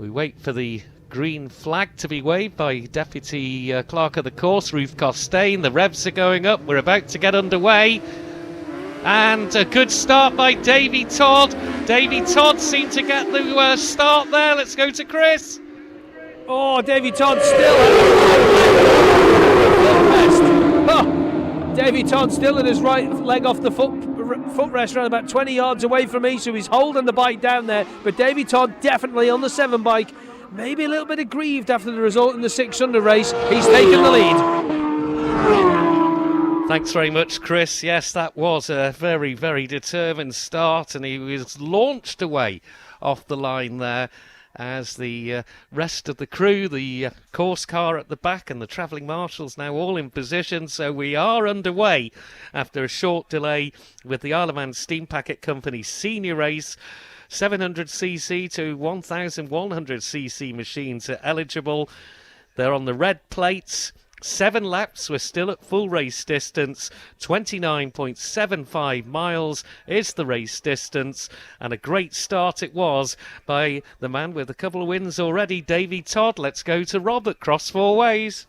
We wait for the green flag to be waved by Deputy Clerk of the Course, Ruth Costain. The revs are going up. We're about to get underway. And a good start by Davy Todd. Davy Todd seemed to get the start there. Let's go to Chris. Oh, Davy Todd still Davy Todd still at his right leg off the footrest, around about 20 yards away from me, so he's holding the bike down there. But Davy Todd definitely on the 7 bike, maybe a little bit aggrieved after the result in the 600 race. He's taken the lead. Thanks very much, Chris. Yes, that was a very, very determined start, and he was launched away off the line there as the rest of the crew, the course car at the back and the travelling marshals now all in position. So we are underway after a short delay with the Isle of Man Steam Packet Company senior race. 700cc to 1100cc machines are eligible. They're on the red plates. 7 laps, we're still at full race distance. 29.75 miles is the race distance, and a great start it was by the man with a couple of wins already, Davy Todd. Let's go to Rob at Cross Four Ways.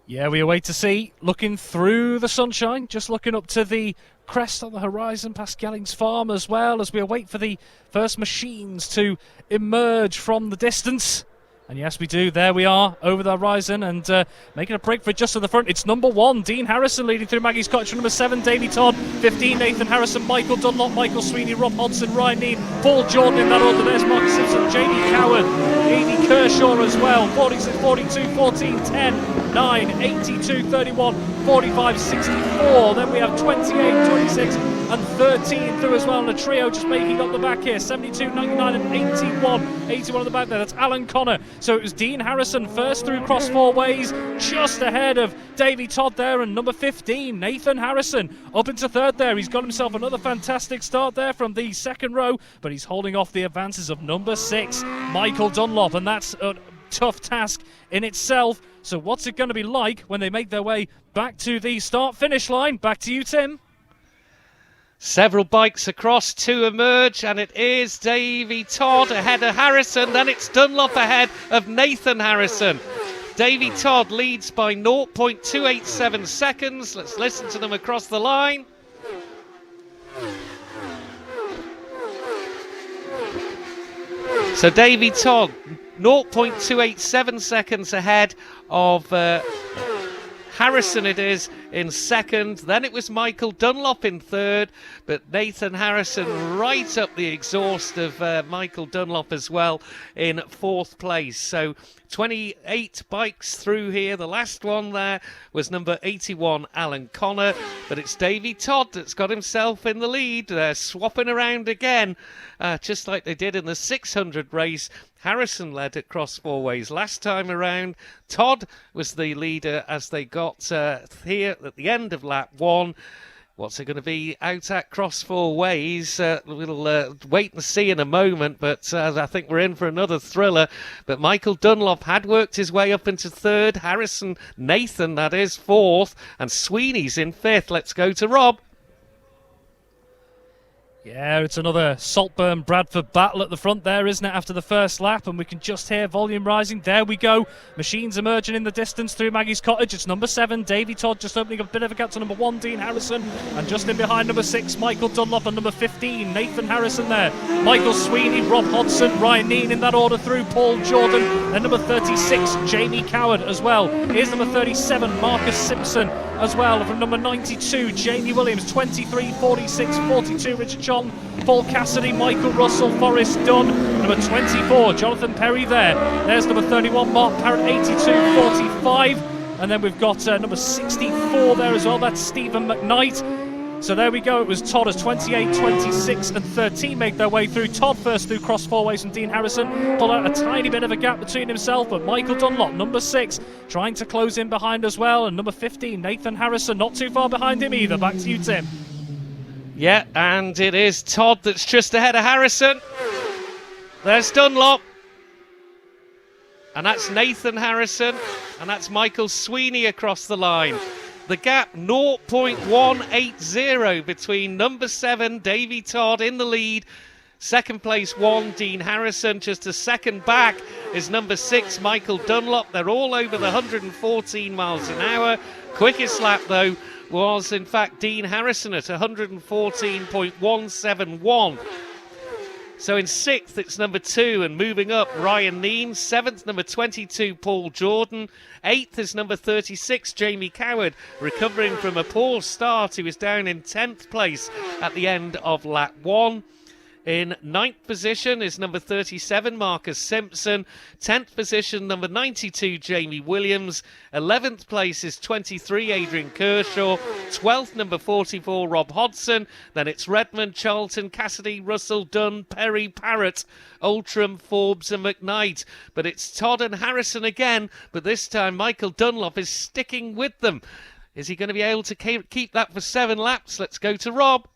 Yeah, we await to see, looking through the sunshine, just looking up to the crest on the horizon past Gellings Farm, as well as we await for the first machines to emerge from the distance. And yes, we do. There we are, over the horizon, and making a break for it just to the front. It's number 1, Dean Harrison, leading through Maggie's Cottage. Number 7, Davy Todd. 15, Nathan Harrison. Michael Dunlop, Michael Sweeney, Rob Hodson, Ryan Neal, Paul Jordan in that order. There's Mark Simpson, Jamie Coward, Edie Kershaw as well. 46, 42, 14, 10, 9, 82, 31, 45, 64. Then we have 28, 26, and 13 through as well. And a trio just making up the back here. 72, 99, and 81. 81 on the back there. That's Alan Connor. So it was Dean Harrison first through Cross Four Ways, just ahead of Davy Todd there, and number 15, Nathan Harrison, up into third there. He's got himself another fantastic start there from the second row, but he's holding off the advances of number 6, Michael Dunlop, and that's a tough task in itself. So what's it going to be like when they make their way back to the start-finish line? Back to you, Tim. Several bikes across to emerge, and it is Davy Todd ahead of Harrison. Then it's Dunlop ahead of Nathan Harrison. Davy Todd leads by 0.287 seconds. Let's listen to them across the line. So Davy Todd, 0.287 seconds ahead of Harrison it is in second. Then it was Michael Dunlop in third, but Nathan Harrison right up the exhaust of Michael Dunlop as well in fourth place. So 28 bikes through here. The last one there was number 81, Alan Connor, but it's Davy Todd that's got himself in the lead. They're swapping around again, just like they did in the 600 race. Harrison led at Cross Four Ways last time around. Todd was the leader as they got here at the end of lap 1. What's it going to be out at Cross Four Ways? We'll wait and see in a moment, but I think we're in for another thriller. But Michael Dunlop had worked his way up into third. Harrison, Nathan, that is, fourth. And Sweeney's in fifth. Let's go to Rob. Yeah, it's another Saltburn-Bradford battle at the front there, isn't it, after the first lap, and we can just hear volume rising. There we go. Machines emerging in the distance through Maggie's Cottage. It's number 7, Davy Todd, just opening a bit of a gap to number 1, Dean Harrison, and just in behind number 6, Michael Dunlop, and number 15, Nathan Harrison there. Michael Sweeney, Rob Hodson, Ryan Neal in that order through, Paul Jordan, and number 36, Jamie Coward as well. Here's number 37, Marcus Simpson as well, from number 92, Jamie Williams, 23, 46, 42, Richard John, Paul Cassidy, Michael Russell, Forrest Dunn, number 24, Jonathan Perry there. There's number 31, Mark Parrott, 82, 45, and then we've got number 64 there as well, that's Stephen McKnight. So there we go, it was Todd as 28, 26 and 13 make their way through. Todd first through Cross Four Ways, and Dean Harrison pulled out a tiny bit of a gap between himself, but Michael Dunlop, number 6, trying to close in behind as well, and number 15, Nathan Harrison, not too far behind him either. Back to you, Tim. Yeah, and it is Todd that's just ahead of Harrison. There's Dunlop. And that's Nathan Harrison. And that's Michael Sweeney across the line. The gap 0.180 between number 7, Davy Todd, in the lead. Second place 1, Dean Harrison. Just a second back is number 6, Michael Dunlop. They're all over the 114 miles an hour. Quickest lap, though, was in fact Dean Harrison at 114.171. So in 6th, it's number 2, and moving up, Ryan Neame. 7th, number 22, Paul Jordan. 8th is number 36, Jamie Coward, recovering from a poor start. He was down in 10th place at the end of lap 1. In 9th position is number 37, Marcus Simpson. 10th position, number 92, Jamie Williams. 11th place is 23, Adrian Kershaw. 12th, number 44, Rob Hodson. Then it's Redmond, Charlton, Cassidy, Russell, Dunn, Perry, Parrott, Ultram, Forbes and McKnight. But it's Todd and Harrison again, but this time Michael Dunlop is sticking with them. Is he going to be able to keep that for 7 laps? Let's go to Rob.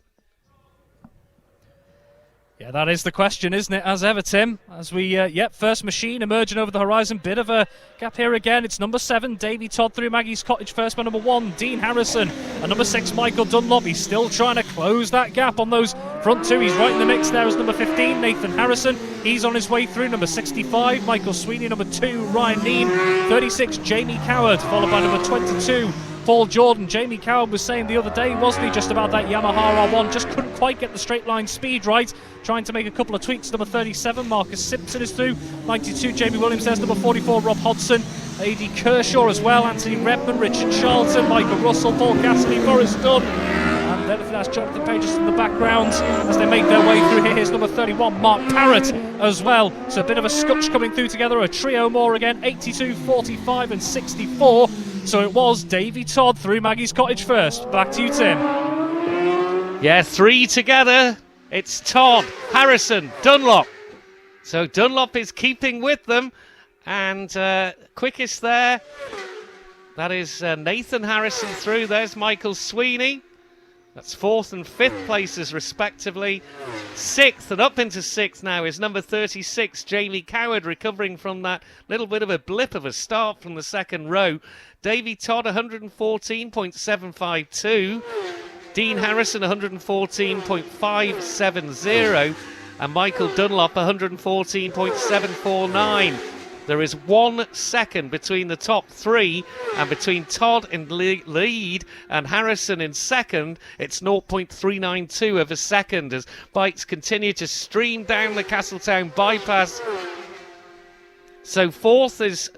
Yeah, that is the question, isn't it, as ever, Tim? As we, first machine emerging over the horizon. Bit of a gap here again. It's number 7, Davy Todd through Maggie's Cottage first by number 1, Dean Harrison. And number 6, Michael Dunlop. He's still trying to close that gap on those front two. He's right in the mix there as number 15, Nathan Harrison. He's on his way through. Number 65, Michael Sweeney. Number 2, Ryan Neame. 36, Jamie Coward, followed by number 22, Paul Jordan. Jamie Coward was saying the other day, wasn't he, just about that Yamaha R1, just couldn't quite get the straight line speed right, trying to make a couple of tweaks. Number 37, Marcus Simpson is through. 92, Jamie Williams. There's number 44, Rob Hodson. A.D. Kershaw as well. Anthony Redmond, Richard Charlton, Michael Russell, Paul Cassidy, Forrest Dunn. And then that's Jonathan Page just in the background as they make their way through here. Here's number 31, Mark Parrott as well. So a bit of a scutch coming through together. A trio more again, 82, 45 and 64. So it was Davy Todd through Maggie's Cottage first. Back to you, Tim. Yeah, 3 together. It's Todd, Harrison, Dunlop. So Dunlop is keeping with them. And quickest there, that is Nathan Harrison through. There's Michael Sweeney. That's 4th and 5th places respectively. 6th and up into 6th now is number 36, Jamie Coward, recovering from that little bit of a blip of a start from the second row. Davy Todd 114.752. Dean Harrison 114.570. And Michael Dunlop 114.749. There is 1 second between the top 3, and between Todd in lead and Harrison in second, it's 0.392 of a second as bikes continue to stream down the Castletown bypass. So 4th is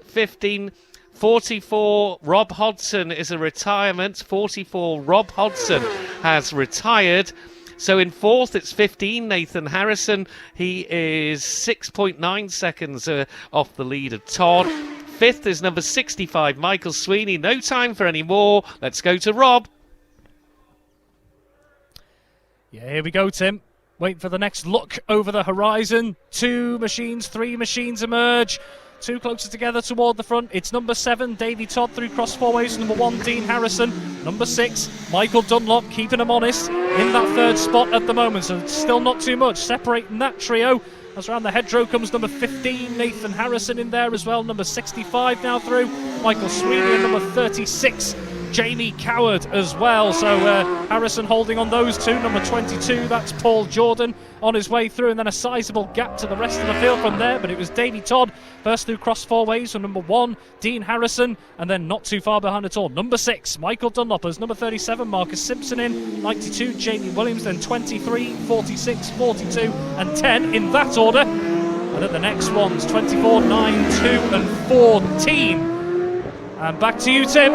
44, Rob Hodson is a retirement. 44, Rob Hodson has retired. So in 4th, it's 15, Nathan Harrison. He is 6.9 seconds off the lead of Todd. 5th is number 65, Michael Sweeney. No time for any more. Let's go to Rob. Yeah, here we go, Tim. Waiting for the next look over the horizon. 2 machines, 3 machines emerge. 2 closer together toward the front. It's number 7, Davy Todd through cross four ways. Number 1, Dean Harrison. Number 6, Michael Dunlop, keeping them honest in that 3rd spot at the moment. So it's still not too much separating that trio. As around the hedgerow comes number 15, Nathan Harrison in there as well. Number 65 now through, Michael Sweeney, and number 36, Jamie Coward as well. So Harrison holding on those 2. Number 22, that's Paul Jordan on his way through, and then a sizable gap to the rest of the field from there. But it was Davy Todd first through cross four ways from number 1, Dean Harrison, and then not too far behind at all, number 6, Michael Dunlop, as number 37, Marcus Simpson in, 92, Jamie Williams, then 23, 46, 42 and 10 in that order. And then the next ones, 24, 9, 2 and 14. And back to you, Tim.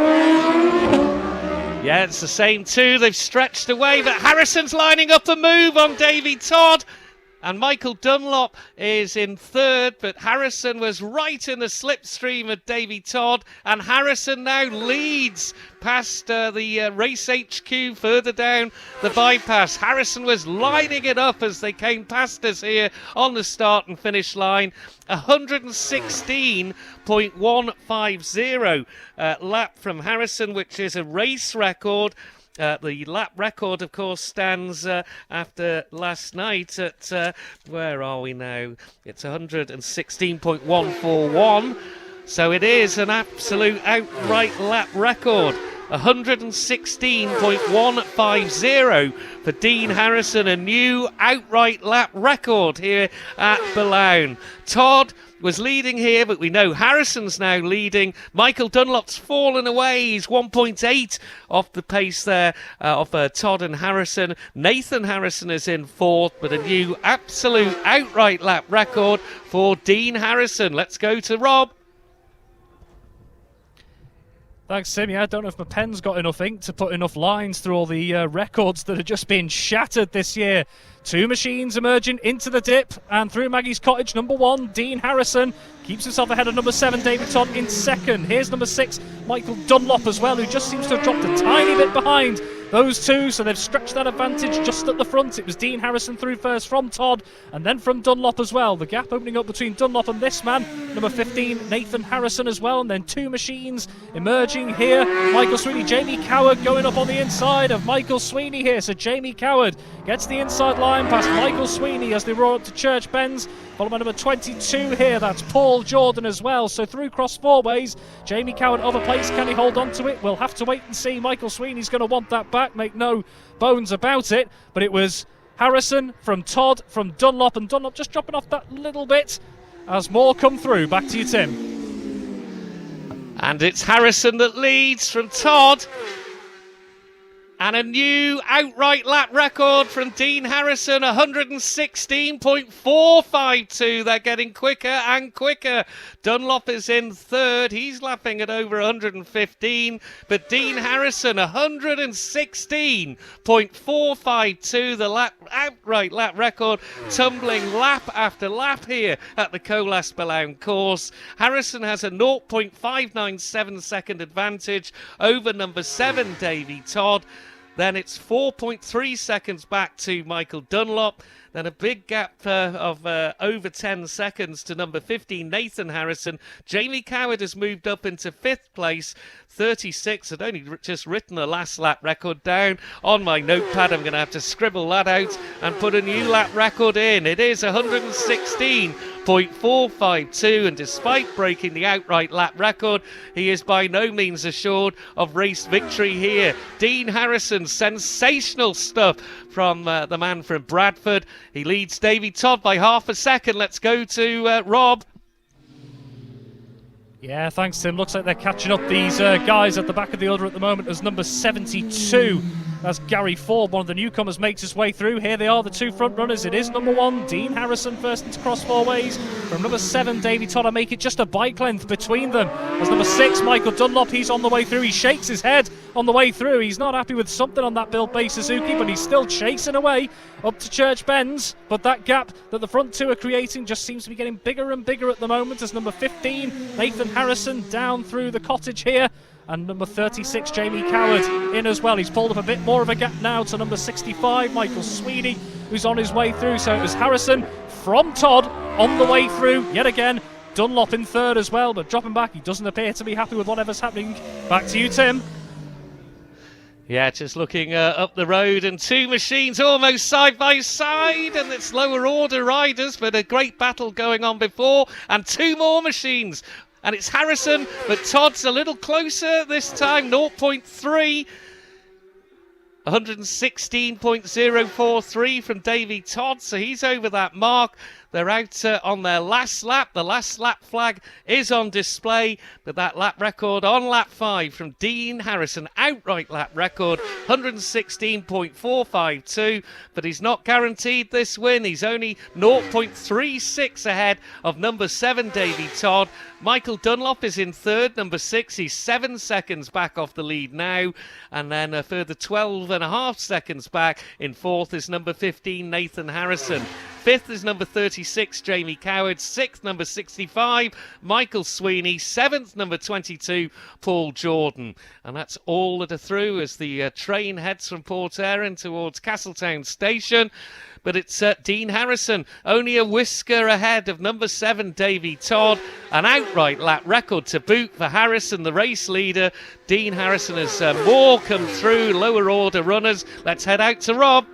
Yeah, it's the same 2. They've stretched away, but Harrison's lining up a move on Davy Todd. And Michael Dunlop is in 3rd, but Harrison was right in the slipstream of Davy Todd. And Harrison now leads past the race HQ further down the bypass. Harrison was lining it up as they came past us here on the start and finish line. 116.150 lap from Harrison, which is a race record. The lap record, of course, stands after last night at, where are we now? It's 116.141. So it is an absolute outright lap record 116.150 for Dean Harrison, a new outright lap record here at Boulogne. Todd was leading here, but we know Harrison's now leading. Michael Dunlop's fallen away. He's 1.8 off the pace there of Todd and Harrison. Nathan Harrison is in fourth, but a new absolute outright lap record for Dean Harrison. Let's go to Rob. Thanks, Tim. Yeah, I don't know if my pen's got enough ink to put enough lines through all the records that have just been shattered this year. Two machines emerging into the dip and through Maggie's Cottage. Number 1, Dean Harrison, keeps himself ahead of number 7, David Todd, in second. Here's number 6, Michael Dunlop as well, who just seems to have dropped a tiny bit behind those two, so they've stretched that advantage just at the front. It was Dean Harrison through first from Todd and then from Dunlop as well. The gap opening up between Dunlop and this man, number 15, Nathan Harrison as well, and then two machines emerging here. Michael Sweeney, Jamie Coward going up on the inside of Michael Sweeney here. So Jamie Coward gets the inside line past Michael Sweeney as they roar up to Church Bends. Followed by number 22 here, that's Paul Jordan as well. So through cross four ways, Jamie Coward over place. Can he hold on to it? We'll have to wait and see. Michael Sweeney's going to want that back, make no bones about it. But it was Harrison from Todd, from Dunlop, and Dunlop just dropping off that little bit as more come through. Back to you, Tim. And it's Harrison that leads from Todd. And a new outright lap record from Dean Harrison, 116.452. They're getting quicker and quicker. Dunlop is in third. He's lapping at over 115. But Dean Harrison, 116.452. The outright lap record, tumbling lap after lap here at the Colas Boulogne course. Harrison has a 0.597 second advantage over number 7, Davy Todd. Then it's 4.3 seconds back to Michael Dunlop. Then a big gap of over 10 seconds to number 15, Nathan Harrison. Jamie Coward has moved up into 5th place, 36. I'd only just written the last lap record down on my notepad. I'm going to have to scribble that out and put a new lap record in. It is 116.452, and despite breaking the outright lap record, he is by no means assured of race victory here. Dean Harrison, sensational stuff from the man from Bradford. He leads Davy Todd by half a second. Let's go to Rob. Yeah, thanks, Tim. Looks like they're catching up these guys at the back of the order at the moment as number 72. That's Gary Ford, one of the newcomers, makes his way through. Here they are, the two front runners. It is number 1, Dean Harrison, first into cross four ways. From number 7, Davy Todd, make it just a bike length between them. As number 6, Michael Dunlop, he's on the way through. He shakes his head on the way through. He's not happy with something on that Bill Bay Suzuki, but he's still chasing away up to Church Bends. But that gap that the front two are creating just seems to be getting bigger and bigger at the moment as number 15, Nathan Harrison, down through the cottage here. And number 36, Jamie Coward, in as well. He's pulled up a bit more of a gap now to number 65, Michael Sweeney, who's on his way through. So it was Harrison from Todd on the way through yet again. Dunlop in third as well, but dropping back. He doesn't appear to be happy with whatever's happening. Back to you, Tim. Yeah, just looking up the road, and two machines almost side by side, and it's lower order riders, but a great battle going on before, and two more machines. And it's Harrison, but Todd's a little closer this time, 0.3. 116.043 from Davy Todd, so he's over that mark. They're out on their last lap. The last lap flag is on display, but that lap record on lap 5 from Dean Harrison, outright lap record, 116.452, but he's not guaranteed this win. He's only 0.36 ahead of number 7, Davy Todd. Michael Dunlop is in third, number 6. He's 7 seconds back off the lead now, and then a further 12.5 seconds back in fourth is number 15, Nathan Harrison. Fifth is number 36, Jamie Coward. Sixth, number 65, Michael Sweeney. Seventh, number 22, Paul Jordan. And that's all that are through as the train heads from Port Erin towards Castletown Station. But it's Dean Harrison, only a whisker ahead of number 7, Davy Todd. An outright lap record to boot for Harrison, the race leader. Dean Harrison has more come through, lower order runners. Let's head out to Rob.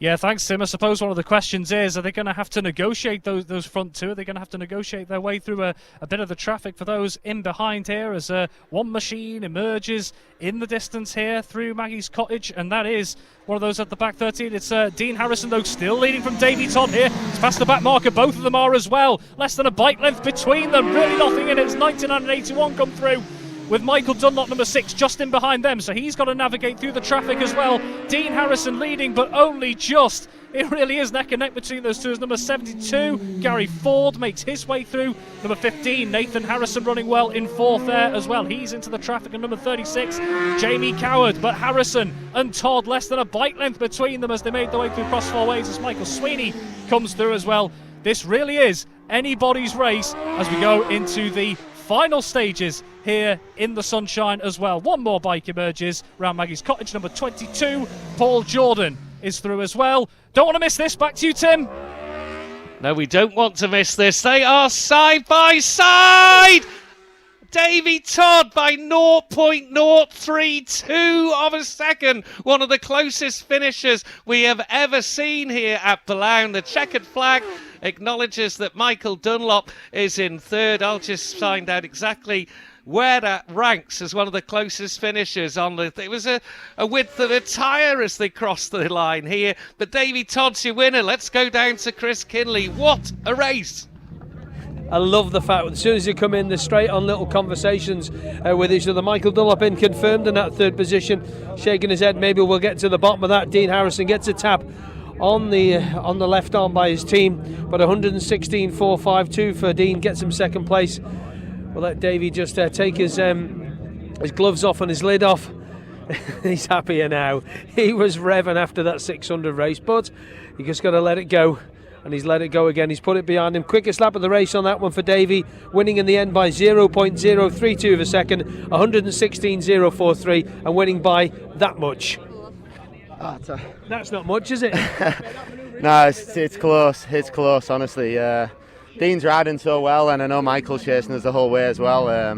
Yeah, thanks, Tim. I suppose one of the questions is, are they going to have to negotiate those front two? Are they going to have to negotiate their way through a bit of the traffic for those in behind here as one machine emerges in the distance here through Maggie's Cottage, and that is one of those at the back 13. It's Dean Harrison, though, still leading from Davy Todd here. It's past the back marker. Both of them are as well. Less than a bike length between them. Really nothing in it. It's 99 and 81 come through, with Michael Dunlop, number 6, just in behind them. So he's got to navigate through the traffic as well. Dean Harrison leading, but only just. It really is neck and neck between those two. As number 72, Gary Ford, makes his way through. Number 15, Nathan Harrison, running well in 4th there as well. He's into the traffic. And number 36, Jamie Coward. But Harrison and Todd, less than a bike length between them as they made their way through cross 4 ways, as Michael Sweeney comes through as well. This really is anybody's race as we go into the final stages here in the sunshine as well. One more bike emerges around Maggie's Cottage. Number 22, Paul Jordan, is through as well. Don't want to miss this. Back to you, Tim. No, we don't want to miss this. They are side by side. Davy Todd by 0.032 of a second. One of the closest finishers we have ever seen here at Boulogne. The checkered flag acknowledges that Michael Dunlop is in 3rd. I'll just find out exactly where that ranks as one of the closest finishers on the... It was a width of a tyre as they crossed the line here. But Davy Todd's your winner. Let's go down to Chris Kinley. What a race! I love the fact as soon as you come in, there's straight on little conversations with each other. Michael Dunlop in confirmed in that 3rd position, shaking his head. Maybe we'll get to the bottom of that. Dean Harrison gets a tap on the left arm by his team, but 116.452 for Dean gets him 2nd place. We'll let Davey just take his gloves off and his lid off. He's happier now. He was revving after that 600 race, but you just got to let it go. And he's let it go again. He's put it behind him. Quickest lap of the race on that one for Davey, winning in the end by 0.032 of a second, 116.043, and winning by that much. That's not much, is it? No, it's close. It's close, honestly. Dean's riding so well, and I know Michael's chasing us the whole way as well.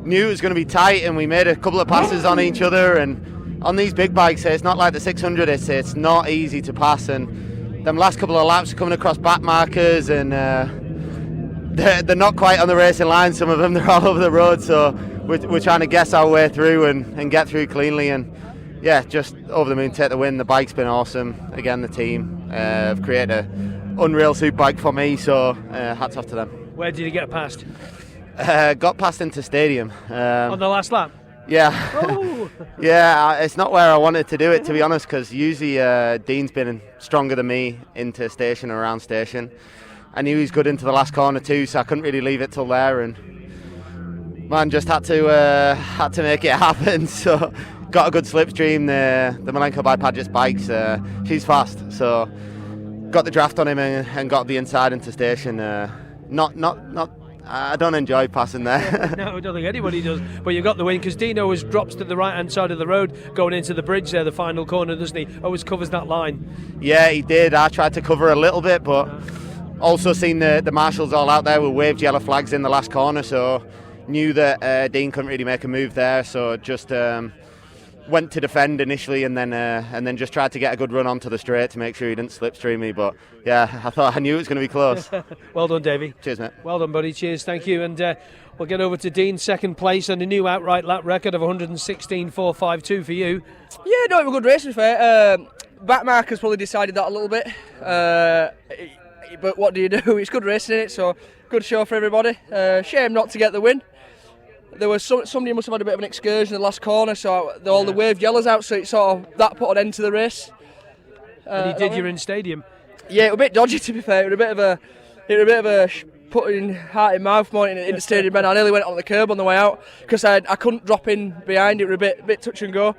Knew it was going to be tight, and we made a couple of passes on each other. And on these big bikes, it's not like the 600. It's not easy to pass, and them last couple of laps coming across back markers, and they're not quite on the racing line. Some of them, they're all over the road, so we're trying to guess our way through and get through cleanly. And yeah, just over the moon, take the win. The bike's been awesome. Again, the team have created an unreal super bike for me, so hats off to them. Where did you get past? Got past into stadium. On the last lap? Yeah. Oh. Yeah, it's not where I wanted to do it, to be honest, because usually Dean's been stronger than me into station or around station. I knew he was good into the last corner too, so I couldn't really leave it till there, and man, just had to make it happen. So got a good slipstream. The Malenko by Padgett's bikes, she's fast, so got the draft on him and got the inside into station. Not I don't enjoy passing there. No, I don't think anybody does. But you got the win because Dino always drops to the right-hand side of the road going into the bridge there, the final corner, doesn't he? Always covers that line. Yeah, he did. I tried to cover a little bit, but also seen the marshals all out there with waved yellow flags in the last corner, so knew that Dean couldn't really make a move there, so just went to defend initially and then just tried to get a good run onto the straight to make sure he didn't slipstream me. But yeah, I knew it was going to be close. Well done, Davey. Cheers, mate. Well done, buddy. Cheers, thank you. And we'll get over to Dean, 2nd place and a new outright lap record of 116.452 for you. Yeah, no, it was a good race to be fair. Back markers probably decided that a little bit. But what do you do? It's good racing in it, so good show for everybody. Shame not to get the win. There was somebody must have had a bit of an excursion in the last corner, so all the waved yellows out, so it sort of that put an end to the race. And you did, you're in stadium. Yeah, it was a bit dodgy to be fair. It was a bit of a putting heart in mouth moment in the stadium. And I nearly went on the curb on the way out because I couldn't drop in behind. It was a bit touch and go.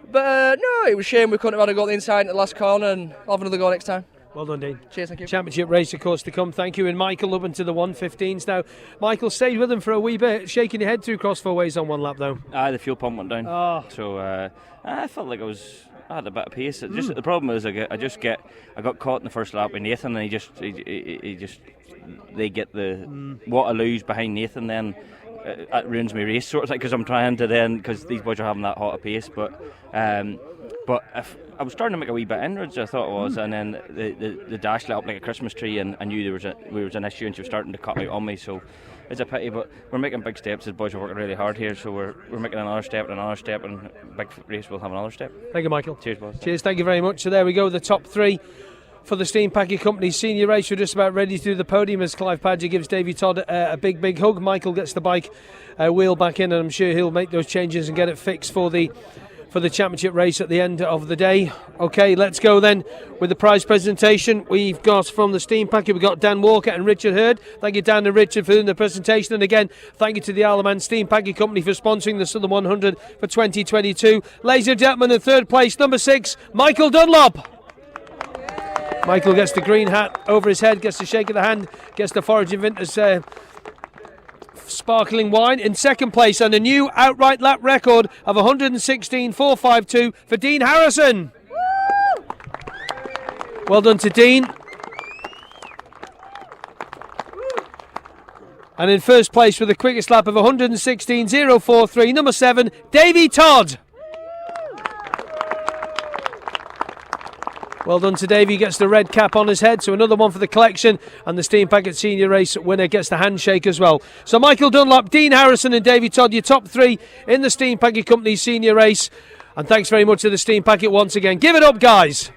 But no, it was a shame we couldn't have had a go at the inside in the last corner, and I'll have another go next time. Well done, Dean. Cheers, thank you. Championship race, of course, to come. Thank you. And Michael up into the 115s now. Michael stayed with them for a wee bit, shaking your head through cross 4 ways on one lap, though. The fuel pump went down. Oh. So I felt like I had a bit of pace. Just the problem is I got caught in the first lap with Nathan, and they get the what I lose behind Nathan, then it ruins my race sort of thing, because I'm trying to then, because these boys are having that hot a pace, but But if I was starting to make a wee bit inroads, I thought it was, and then the dash lit up like a Christmas tree, and I knew there was an issue, and she was starting to cut out on me. So it's a pity, but we're making big steps. The boys are working really hard here, so we're making another step, and big race will have another step. Thank you, Michael. Cheers, boys. Cheers, thank you very much. So there we go, the top three for the Steam Packet Company senior race. We're just about ready to do the podium as Clive Padgett gives Davy Todd a big hug. Michael gets the bike wheel back in, and I'm sure he'll make those changes and get it fixed for the championship race at the end of the day. Okay, let's go then with the prize presentation. We've got from the Steam Packet, we've got Dan Walker and Richard Hurd. Thank you, Dan and Richard, for doing the presentation. And again, thank you to the Isle of Man Steam Packet Company for sponsoring the Southern 100 for 2022. Ladies and gentlemen, in third place, number 6, Michael Dunlop. Michael gets the green hat over his head, gets the shake of the hand, gets the Foraging Vintners sparkling wine. In second place, and a new outright lap record of 116.452 for Dean Harrison. Well done to Dean. And in first place with the quickest lap of 116.043, number 7, Davy Todd. Well done to Davey, gets the red cap on his head, so another one for the collection, and the Steam Packet Senior Race winner gets the handshake as well. So Michael Dunlop, Dean Harrison and Davy Todd, your top 3 in the Steam Packet Company Senior Race, and thanks very much to the Steam Packet once again. Give it up, guys.